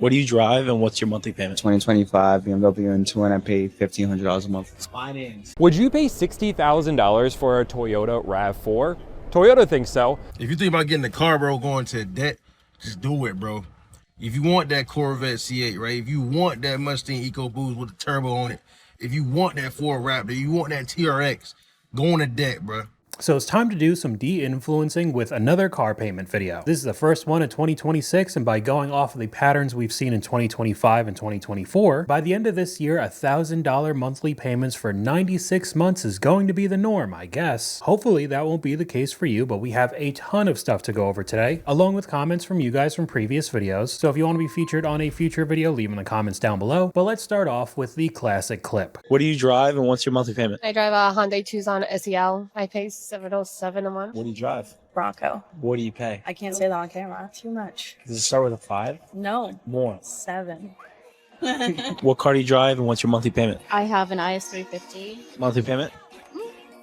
What do you drive and what's your monthly payment? 2025 BMW and I pay $1,500 a month. Finance. Would you pay $60,000 for a Toyota RAV4? Toyota thinks so. If you think about getting a car, bro, going to debt, just do it, bro. If you want that Corvette C8, right? If you want that Mustang EcoBoost with the turbo on it, if you want that Ford Raptor, you want that TRX, go on a debt, bro. So it's time to do some de-influencing with another car payment video. This is the first one in 2026, and by going off of the patterns we've seen in 2025 and 2024, by the end of this year, $1,000 monthly payments for 96 months is going to be the norm, I guess. Hopefully that won't be the case for you, but we have a ton of stuff to go over today, along with comments from you guys from previous videos. So if you want to be featured on a future video, leave in the comments down below. But let's start off with the classic clip. What do you drive and what's your monthly payment? I drive a Hyundai Tucson SEL. I pay $707 a month. What do you drive? Bronco. What do you pay? I can't say that on camera. Too much. Does it start with a 5? No. More. 7. What car do you drive and what's your monthly payment? I have an IS350. Monthly payment?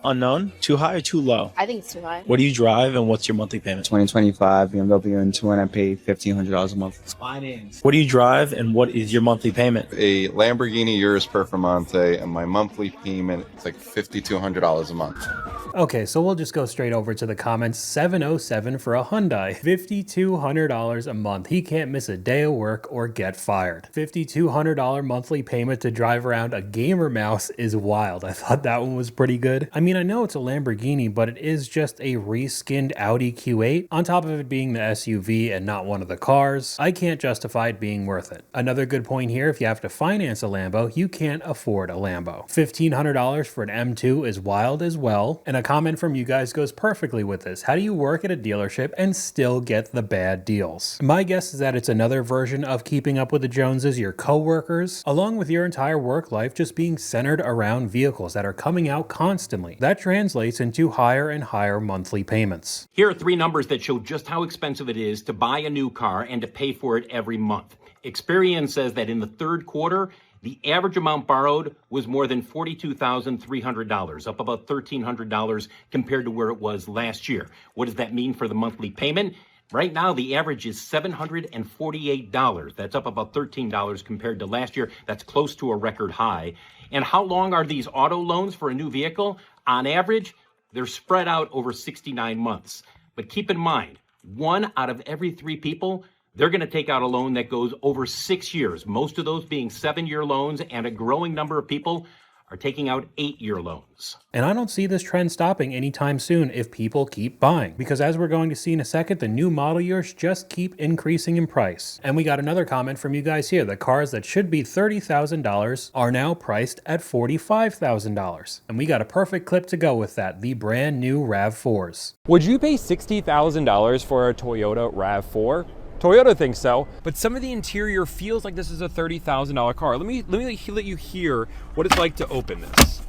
Unknown? Too high or too low? I think it's too high. What do you drive and what's your monthly payment? 2025 BMW and I pay $1,500 a month. Finance. What do you drive and what is your monthly payment? A Lamborghini Urus Performante, and my monthly payment is like $5,200 a month. Okay, so we'll just go straight over to the comments. 707 for a Hyundai, $5,200 a month. He can't miss a day of work or get fired. $5,200 monthly payment to drive around a gamer mouse is wild. I thought that one was pretty good. I mean, I know it's a Lamborghini, but it is just a reskinned Audi Q8. On top of it being the SUV and not one of the cars, I can't justify it being worth it. Another good point here, if you have to finance a Lambo, you can't afford a Lambo. $1,500 for an M2 is wild as well. And a comment from you guys goes perfectly with this. How do you work at a dealership and still get the bad deals? My guess is that it's another version of keeping up with the Joneses, your co-workers, along with your entire work life just being centered around vehicles that are coming out constantly. That translates into higher and higher monthly payments. Here are 3 numbers that show just how expensive it is to buy a new car and to pay for it every month. Experian says that in the third quarter, the average amount borrowed was more than $42,300, up about $1,300 compared to where it was last year. What does that mean for the monthly payment? Right now, the average is $748. That's up about $13 compared to last year. That's close to a record high. And how long are these auto loans for a new vehicle? On average, they're spread out over 69 months. But keep in mind, 1 out of every 3 people, they're going to take out a loan that goes over 6 years, most of those being 7-year loans, and a growing number of people are taking out 8-year loans. And I don't see this trend stopping anytime soon if people keep buying, because as we're going to see in a second, the new model years just keep increasing in price. And we got another comment from you guys here. The cars that should be $30,000 are now priced at $45,000. And we got a perfect clip to go with that, the brand new RAV4s. Would you pay $60,000 for a Toyota RAV4? Toyota thinks so, but some of the interior feels like this is a $30,000 car. Let me let you hear what it's like to open this.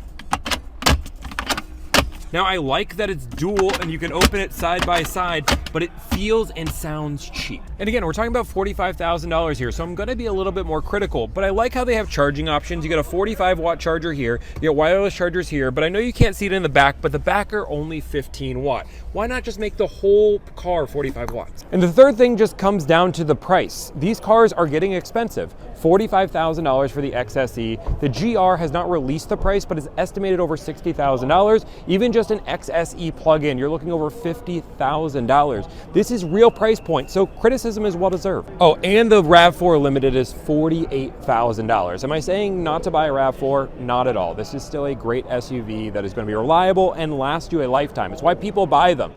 Now, I like that it's dual and you can open it side by side, but it feels and sounds cheap. And again, we're talking about $45,000 here, so I'm gonna be a little bit more critical, but I like how they have charging options. You get a 45-watt charger here, you get wireless chargers here, but I know you can't see it in the back, but the back are only 15 watt. Why not just make the whole car 45 watts? And the third thing just comes down to the price. These cars are getting expensive. $45,000 for the XSE. The GR has not released the price, but is estimated over $60,000. Even just an XSE plug-in, you're looking over $50,000. This is real price point, so criticism is well deserved. Oh, and the RAV4 Limited is $48,000. Am I saying not to buy a RAV4? Not at all. This is still a great SUV that is going to be reliable and last you a lifetime. It's why people buy them.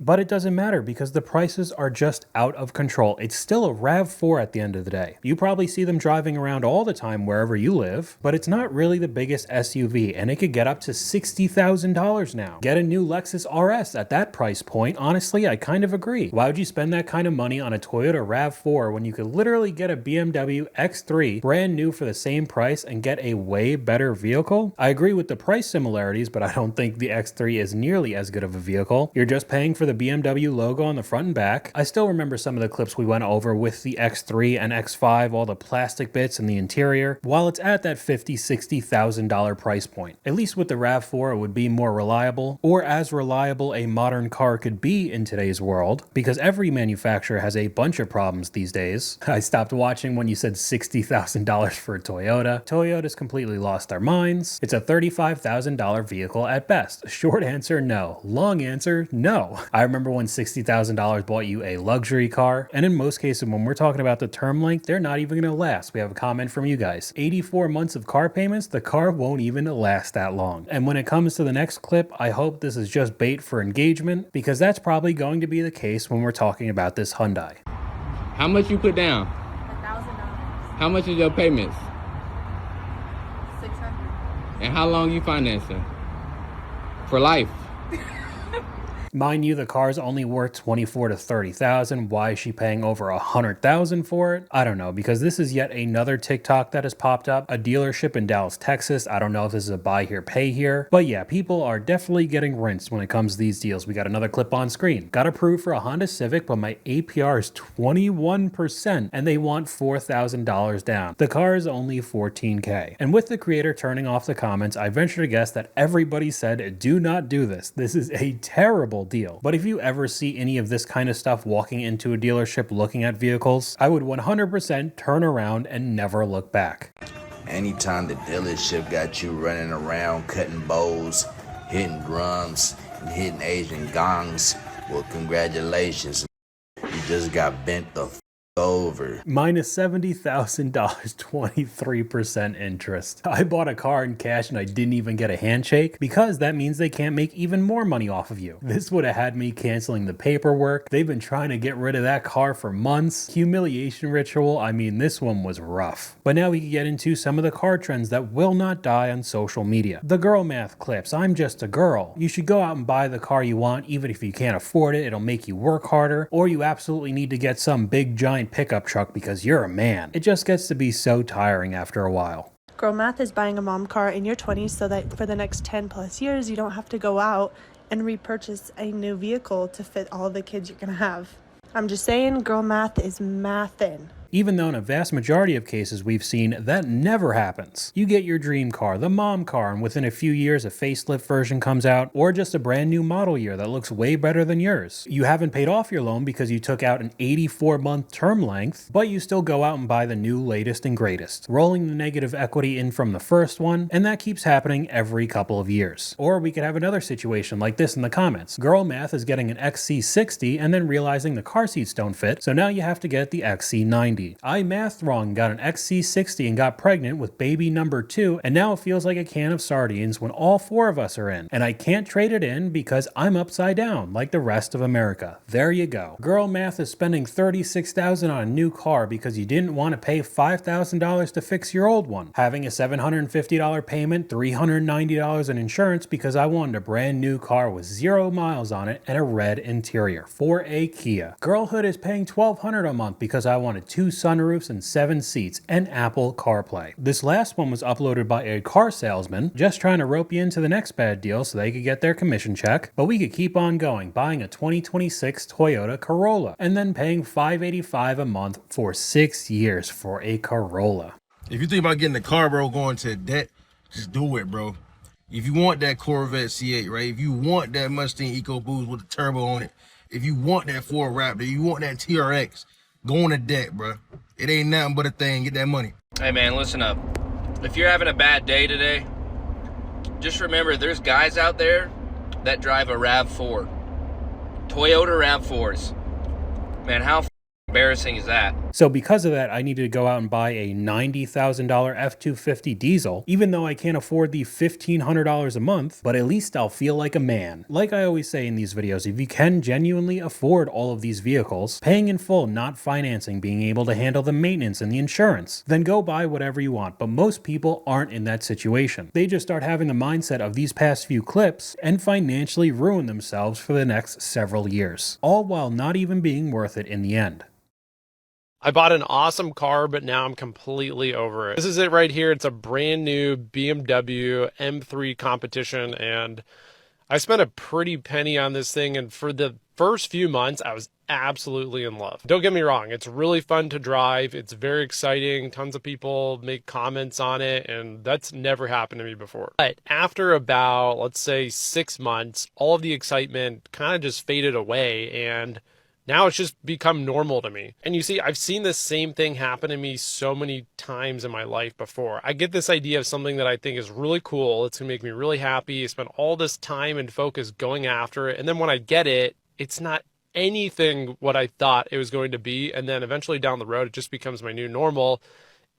But it doesn't matter because the prices are just out of control. It's still a RAV4 at the end of the day. You probably see them driving around all the time wherever you live, but it's not really the biggest SUV, and it could get up to $60,000 now. Get a new Lexus RS at that price point. Honestly, I kind of agree. Why would you spend that kind of money on a Toyota RAV4 when you could literally get a BMW X3 brand new for the same price and get a way better vehicle? I agree with the price similarities, but I don't think the X3 is nearly as good of a vehicle. You're just paying for the the BMW logo on the front and back. I still remember some of the clips we went over with the X3 and X5, all the plastic bits in the interior, while it's at that $50,000-$60,000 price point. At least with the RAV4 it would be more reliable, or as reliable a modern car could be in today's world, because every manufacturer has a bunch of problems these days. I stopped watching when you said $60,000 for a Toyota. Toyota's completely lost their minds. It's a $35,000 vehicle at best. Short answer, no. Long answer, no. I remember when $60,000 bought you a luxury car, and in most cases when we're talking about the term length, they're not even going to last. We have a comment from you guys. 84 months of car payments, the car won't even last that long. And when it comes to the next clip, I hope this is just bait for engagement, because that's probably going to be the case when we're talking about this Hyundai. How much you put down? $1,000. How much is your payments? $600. And how long you financing? For life. Mind you, the car's only worth $24,000 to $30,000. Why is she paying over $100,000 for it? I don't know, because this is yet another TikTok that has popped up. A dealership in Dallas, Texas. I don't know if this is a buy here, pay here. But yeah, people are definitely getting rinsed when it comes to these deals. We got another clip on screen. Got approved for a Honda Civic, but my APR is 21%, and they want $4,000 down. The car is only $14K. And with the creator turning off the comments, I venture to guess that everybody said, do not do this. This is a terrible deal. But if you ever see any of this kind of stuff walking into a dealership looking at vehicles, I would 100% turn around and never look back. Anytime the dealership got you running around cutting bowls, hitting drums, and hitting Asian gongs, well, congratulations. You just got bent the over. Minus $70,000, 23% interest. I bought a car in cash and I didn't even get a handshake, because that means they can't make even more money off of you. This would have had me canceling the paperwork. They've been trying to get rid of that car for months. Humiliation Ritual, I mean, this one was rough. But now we can get into some of the car trends that will not die on social media. The girl math clips. I'm just a girl. You should go out and buy the car you want, even if you can't afford it. It'll make you work harder, or you absolutely need to get some big giant pickup truck because you're a man. It just gets to be so tiring after a while. Girl math is buying a mom car in your 20s so that for the next 10 plus years you don't have to go out and repurchase a new vehicle to fit all the kids you're gonna have. I'm just saying, girl math is mathin'. Even though in a vast majority of cases we've seen that never happens. You get your dream car, the mom car, and within a few years a facelift version comes out, or just a brand new model year that looks way better than yours. You haven't paid off your loan because you took out an 84-month term length, but you still go out and buy the new latest and greatest, rolling the negative equity in from the first one, and that keeps happening every couple of years. Or we could have another situation like this in the comments. Girl math is getting an XC60 and then realizing the car seats don't fit, so now you have to get the XC90. I mathed wrong, got an XC60 and got pregnant with baby number 2, and now it feels like a can of sardines when all 4 of us are in. And I can't trade it in because I'm upside down like the rest of America. There you go. Girl math is spending $36,000 on a new car because you didn't want to pay $5,000 to fix your old one. Having a $750 payment, $390 in insurance because I wanted a brand new car with 0 miles on it and a red interior for a Kia. Girlhood is paying $1,200 a month because I wanted 2 sunroofs and 7 seats and Apple CarPlay. This last one was uploaded by a car salesman just trying to rope you into the next bad deal so they could get their commission check. But we could keep on going, buying a 2026 Toyota Corolla and then paying $585 a month for 6 years for a Corolla. If you think about getting a car, bro, going to debt, just do it, bro. If you want that Corvette C8, right? If you want that Mustang EcoBoost with the turbo on it, if you want that Ford Raptor, you want that TRX, go on a debt, bro. It ain't nothing but a thing. Get that money. Hey, man, listen up. If you're having a bad day today, just remember there's guys out there that drive a RAV4. Toyota RAV4s. Man, how embarrassing is that? So because of that, I needed to go out and buy a $90,000 F-250 diesel, even though I can't afford the $1,500 a month, but at least I'll feel like a man. Like I always say in these videos, if you can genuinely afford all of these vehicles, paying in full, not financing, being able to handle the maintenance and the insurance, then go buy whatever you want. But most people aren't in that situation. They just start having the mindset of these past few clips and financially ruin themselves for the next several years, all while not even being worth it in the end. I bought an awesome car, but now I'm completely over it. This is it right here. It's a brand new BMW M3 Competition, and I spent a pretty penny on this thing, and for the first few months, I was absolutely in love. Don't get me wrong, it's really fun to drive. It's very exciting. Tons of people make comments on it, and that's never happened to me before. But after about, let's say, 6 months, all of the excitement kind of just faded away, and now it's just become normal to me. And you see, I've seen the same thing happen to me so many times in my life before. I get this idea of something that I think is really cool. It's gonna make me really happy. I spend all this time and focus going after it. And then when I get it, it's not anything what I thought it was going to be. And then eventually down the road, it just becomes my new normal.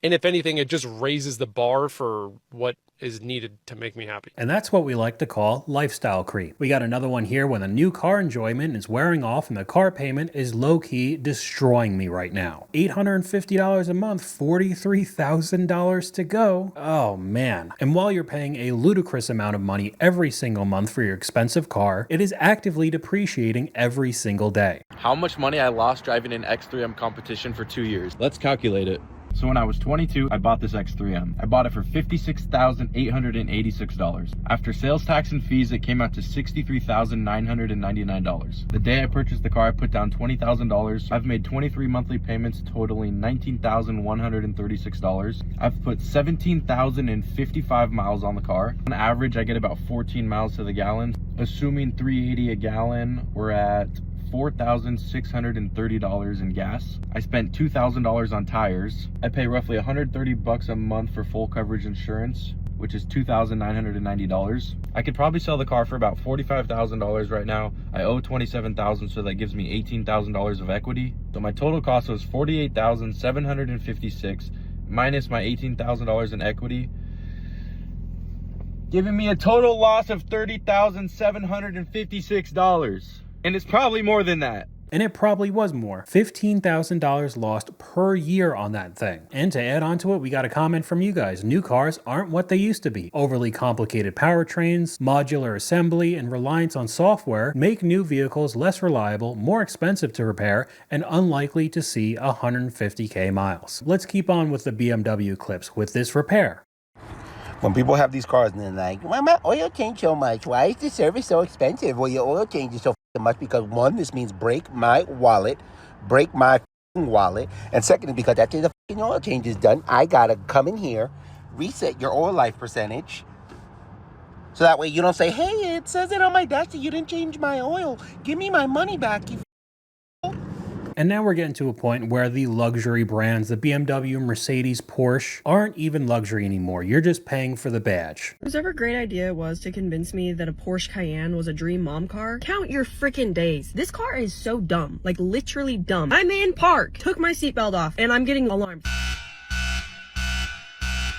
And if anything, it just raises the bar for what is needed to make me happy. And that's what we like to call lifestyle creep. We got another one here when the new car enjoyment is wearing off and the car payment is low-key destroying me right now. $850 a month, $43,000 to go. Oh man. And while you're paying a ludicrous amount of money every single month for your expensive car, it is actively depreciating every single day. How much money I lost driving an X3M competition for 2 years? Let's calculate it. So when I was 22, I bought this X3M. I bought it for $56,886. After sales tax and fees, it came out to $63,999. The day I purchased the car, I put down $20,000. I've made 23 monthly payments totaling $19,136. I've put 17,055 miles on the car. On average, I get about 14 miles to the gallon. Assuming 380 a gallon, we're at $4,630 in gas. I spent $2,000 on tires. I pay roughly $130 a month for full coverage insurance, which is $2,990. I could probably sell the car for about $45,000 right now. I owe $27,000, so that gives me $18,000 of equity. So my total cost was $48,756 minus my $18,000 in equity, giving me a total loss of $30,756. And it's probably more than that. And it probably was more. $15,000 lost per year on that thing. And to add on to it, we got a comment from you guys. New cars aren't what they used to be. Overly complicated powertrains, modular assembly, and reliance on software make new vehicles less reliable, more expensive to repair, and unlikely to see 150K miles. Let's keep on with the BMW clips with this repair. When people have these cars and they're like, why my oil change so much? Why is the service so expensive? Well, your oil change is so much because one, this means break my wallet, and second is because after the oil change is done, I gotta come in here, reset your oil life percentage, so that way you don't say, hey, it says it on my dash that you didn't change my oil. Give me my money back, you. And now we're getting to a point where the luxury brands, the BMW, Mercedes, Porsche, aren't even luxury anymore. You're just paying for the badge. Whoever great idea it was to convince me that a Porsche Cayenne was a dream mom car, count your freaking days. This car is so dumb, like literally dumb. I'm in park, took my seatbelt off, and I'm getting alarmed.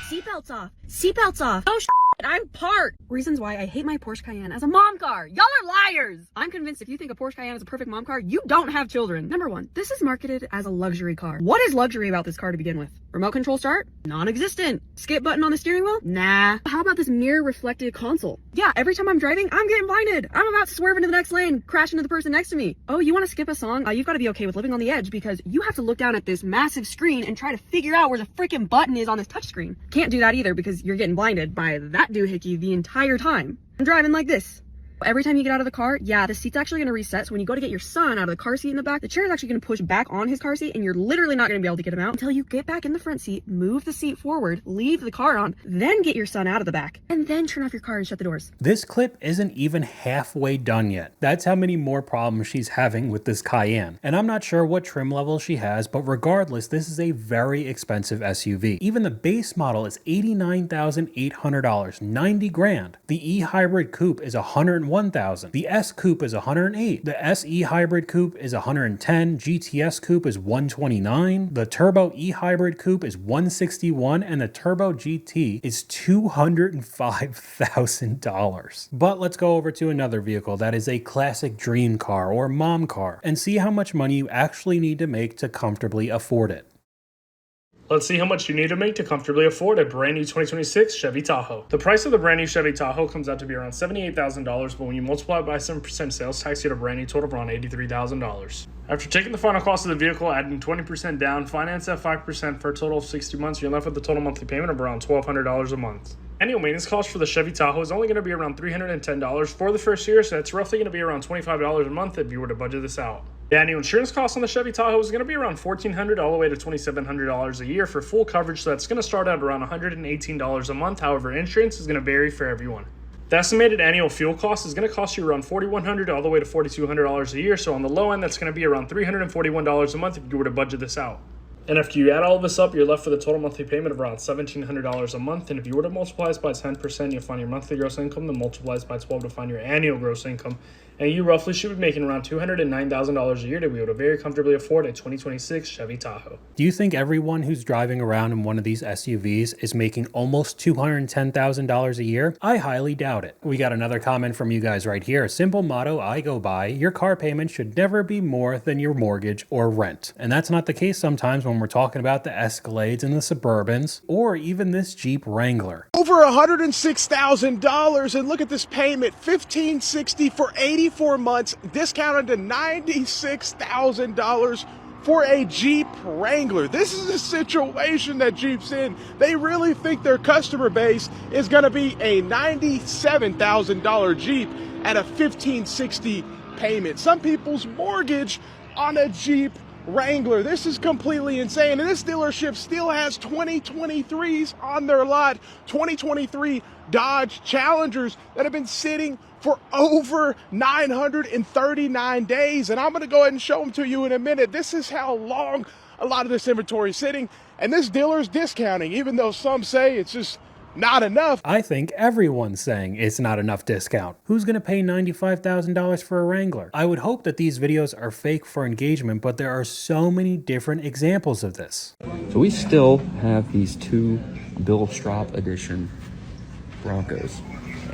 Seatbelts off. Seatbelts off. Oh, I'm parked. Reasons why I hate my Porsche Cayenne as a mom car. Y'all are liars. I'm convinced if you think a Porsche Cayenne is a perfect mom car, you don't have children. Number one, this is marketed as a luxury car. What is luxury about this car to begin with? Remote control start? Non-existent. Skip button on the steering wheel? Nah. How about this mirror reflective console? Yeah, every time I'm driving, I'm getting blinded. I'm about to swerve into the next lane, crash into the person next to me. Oh, you want to skip a song? You've got to be okay with living on the edge because you have to look down at this massive screen and try to figure out where the freaking button is on this touchscreen. Can't do that either because you're getting blinded by that doohickey the entire time. I'm driving like this. Every time you get out of the car, yeah, the seat's actually going to reset. So when you go to get your son out of the car seat in the back, the chair is actually going to push back on his car seat and you're literally not going to be able to get him out until you get back in the front seat, move the seat forward, leave the car on, then get your son out of the back, and then turn off your car and shut the doors. This clip isn't even halfway done yet. That's how many more problems she's having with this Cayenne. And I'm not sure what trim level she has, but regardless, this is a very expensive SUV. Even the base model is $89,800, 90 grand. The E-Hybrid Coupe is $101,000. The S Coupe is $108. The SE Hybrid Coupe is $110. GTS Coupe is $129. The Turbo E Hybrid Coupe is $161, and the Turbo GT is $205,000. But let's go over to another vehicle that is a classic dream car or mom car and see how much money you actually need to make to comfortably afford it. Let's see how much you need to make to comfortably afford a brand new 2026 Chevy Tahoe. The price of the brand new Chevy Tahoe comes out to be around $78,000, but when you multiply it by 7% sales tax, you get a brand new total of around $83,000. After taking the final cost of the vehicle, adding 20% down, finance at 5% for a total of 60 months, you're left with a total monthly payment of around $1,200 a month. Annual maintenance cost for the Chevy Tahoe is only going to be around $310 for the first year, so that's roughly going to be around $25 a month if you were to budget this out. The annual insurance cost on the Chevy Tahoe is going to be around $1,400 all the way to $2,700 a year for full coverage, so that's going to start at around $118 a month. However, insurance is going to vary for everyone. The estimated annual fuel cost is going to cost you around $4,100 all the way to $4,200 a year, so on the low end, that's going to be around $341 a month if you were to budget this out. And after you add all of this up, you're left with a total monthly payment of around $1,700 a month. And if you were to multiply this by 10%, you'll find your monthly gross income, then multiply this by 12 to find your annual gross income. And you roughly should be making around $209,000 a year to be able to very comfortably afford a 2026 Chevy Tahoe. Do you think everyone who's driving around in one of these SUVs is making almost $210,000 a year? I highly doubt it. We got another comment from you guys right here. Simple motto I go by, your car payment should never be more than your mortgage or rent. And that's not the case sometimes when we're talking about the Escalades and the Suburbans, or even this Jeep Wrangler. Over $106,000, and look at this payment, $1,560 for 84 months, discounted to $96,000 for a Jeep Wrangler. This is a situation that Jeep's in. They really think their customer base is going to be a $97,000 Jeep at a $1,560 payment. Some people's mortgage on a Jeep Wrangler. This is completely insane, and this dealership still has 2023s on their lot, 2023 Dodge Challengers that have been sitting for over 939 days, and I'm going to go ahead and show them to you in a minute. This is how long a lot of this inventory is sitting, and this dealer is discounting, even though some say it's just not enough. I think everyone's saying it's not enough discount. Who's going to pay $95,000 for a Wrangler? I would hope that these videos are fake for engagement, but there are so many different examples of this. So we still have these two Bill Strop edition Broncos,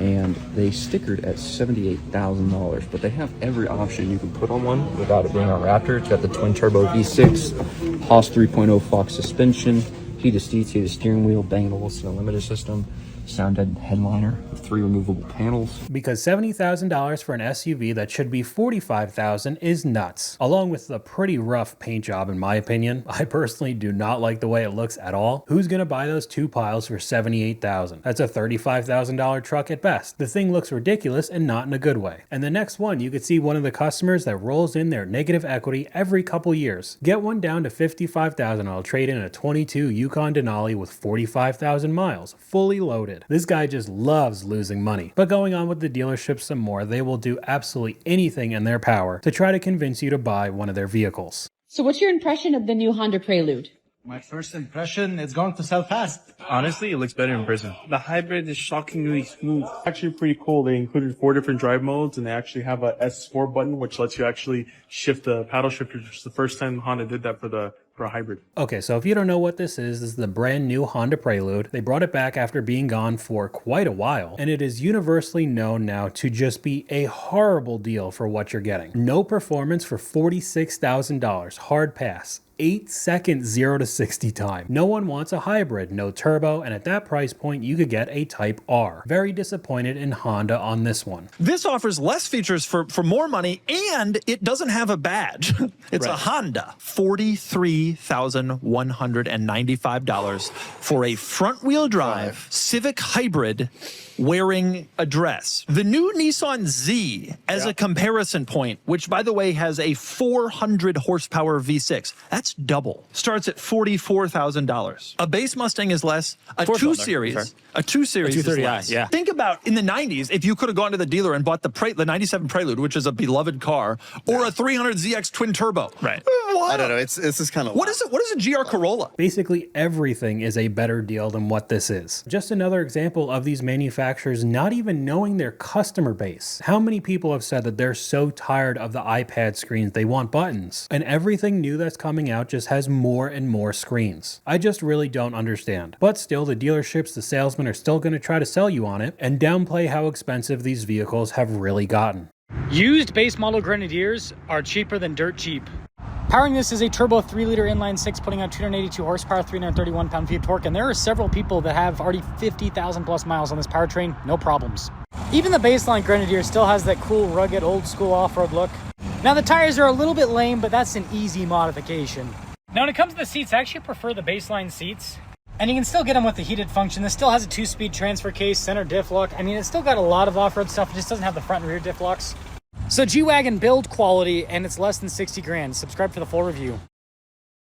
and they stickered at $78,000, but they have every option you can put on one without it being a Raptor. It's got the twin turbo V6, Haas 3.0 Fox suspension, heated seats, heated steering wheel, Bang & Olufsen limited system, sound headliner with 3 removable panels. Because $70,000 for an SUV that should be $45,000 is nuts. Along with the pretty rough paint job in my opinion. I personally do not like the way it looks at all. Who's gonna buy those two piles for $78,000? That's a $35,000 truck at best. The thing looks ridiculous and not in a good way. And the next one, you could see one of the customers that rolls in their negative equity every couple years. Get one down to $55,000, I'll trade in a 22 Yukon Denali with 45,000 miles, fully loaded. This guy just loves losing money. But going on with the dealership some more, they will do absolutely anything in their power to try to convince you to buy one of their vehicles. So what's your impression of the new Honda Prelude? My first impression, it's going to sell fast. Honestly, it looks better in person. The hybrid is shockingly smooth. Actually pretty cool. They included 4 different drive modes, and they actually have a S4 button, which lets you actually shift the paddle shifter. It's the first time Honda did that for a hybrid. Okay, so if you don't know what this is the brand new Honda Prelude. They brought it back after being gone for quite a while, and it is universally known now to just be a horrible deal for what you're getting. No performance for $46,000, hard pass. 8-second 0 to 60 time. No one wants a hybrid, no turbo, and at that price point you could get a Type R. Very disappointed in Honda on this one. This offers less features for more money, and it doesn't have a badge. It's a Honda. $43,195 for a front-wheel drive Civic Hybrid wearing a dress. The new Nissan Z as a comparison point, which by the way has a 400 horsepower V6. That's double. Starts at $44,000. A base Mustang is less. A 2 Series is less. Yeah. Think about in the 90s if you could have gone to the dealer and bought the 97 Prelude, which is a beloved car, or a 300ZX twin turbo. Right. What? I don't know. This is kind of What is it? What is a GR Corolla? Basically everything is a better deal than what this is. Just another example of these manufacturers not even knowing their customer base. How many people have said that they're so tired of the iPad screens they want buttons? And everything new that's coming out just has more and more screens. I just really don't understand. But still, the dealerships, the salesmen are still going to try to sell you on it and downplay how expensive these vehicles have really gotten. Used base model Grenadiers are cheaper than dirt cheap. Powering this is a turbo 3-liter inline 6 putting out 282 horsepower, 331 pound-feet of torque, and there are several people that have already 50,000 plus miles on this powertrain, no problems. Even the baseline Grenadier still has that cool, rugged, old-school off-road look. Now the tires are a little bit lame, but that's an easy modification. Now when it comes to the seats, I actually prefer the baseline seats. And you can still get them with the heated function. This still has a 2-speed transfer case, center diff lock. I mean, it's still got a lot of off-road stuff. It just doesn't have the front and rear diff locks. So G-Wagon build quality, and it's less than 60 grand. Subscribe for the full review.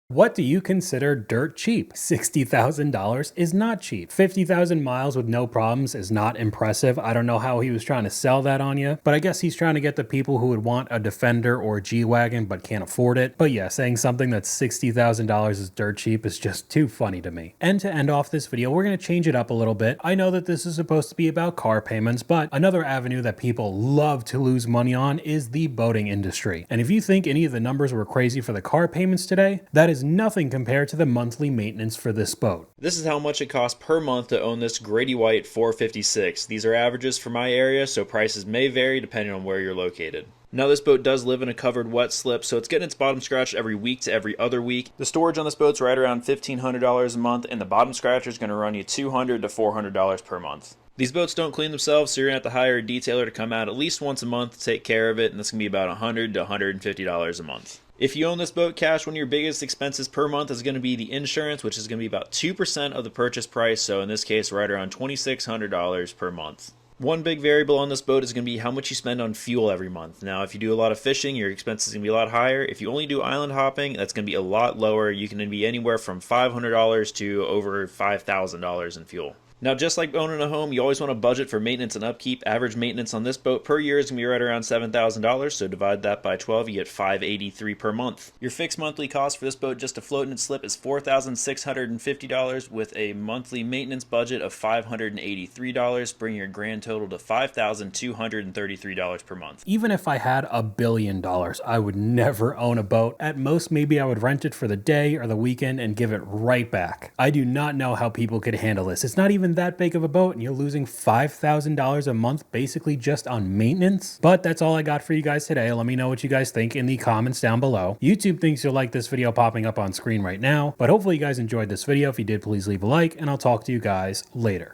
What do you consider dirt cheap? $60,000 is not cheap. 50,000 miles with no problems is not impressive. I don't know how he was trying to sell that on you, but I guess he's trying to get the people who would want a Defender or a G-Wagon but can't afford it. But yeah, saying something that's $60,000 is dirt cheap is just too funny to me. And to end off this video, we're going to change it up a little bit. I know that this is supposed to be about car payments, but another avenue that people love to lose money on is the boating industry. And if you think any of the numbers were crazy for the car payments today, that is nothing compared to the monthly maintenance for this boat. This is how much it costs per month to own this Grady White 456. These are averages for my area, so prices may vary depending on where you're located. Now this boat does live in a covered wet slip, so it's getting its bottom scratched every week to every other week. The storage on this boat's right around $1,500 a month, and the bottom scratcher is going to run you $200 to $400 per month. These boats don't clean themselves, so you're going to have to hire a detailer to come out at least once a month to take care of it, and this can be about $100 to $150 a month. If you own this boat cash, one of your biggest expenses per month is going to be the insurance, which is going to be about 2% of the purchase price, so in this case right around $2,600 per month. One big variable on this boat is going to be how much you spend on fuel every month. Now, if you do a lot of fishing, your expenses are going to be a lot higher. If you only do island hopping, that's going to be a lot lower. You can be anywhere from $500 to over $5,000 in fuel. Now, just like owning a home, you always want to budget for maintenance and upkeep. Average maintenance on this boat per year is going to be right around $7,000, so divide that by 12, you get $583 per month. Your fixed monthly cost for this boat just to float and slip is $4,650 with a monthly maintenance budget of $583, bringing your grand total to $5,233 per month. Even if I had $1 billion, I would never own a boat. At most, maybe I would rent it for the day or the weekend and give it right back. I do not know how people could handle this. It's not even that big of a boat and you're losing $5,000 a month basically just on maintenance. But that's all I got for you guys today. Let me know what you guys think in the comments down below. YouTube thinks you'll like this video popping up on screen right now, but hopefully you guys enjoyed this video. If you did, please leave a like and I'll talk to you guys later.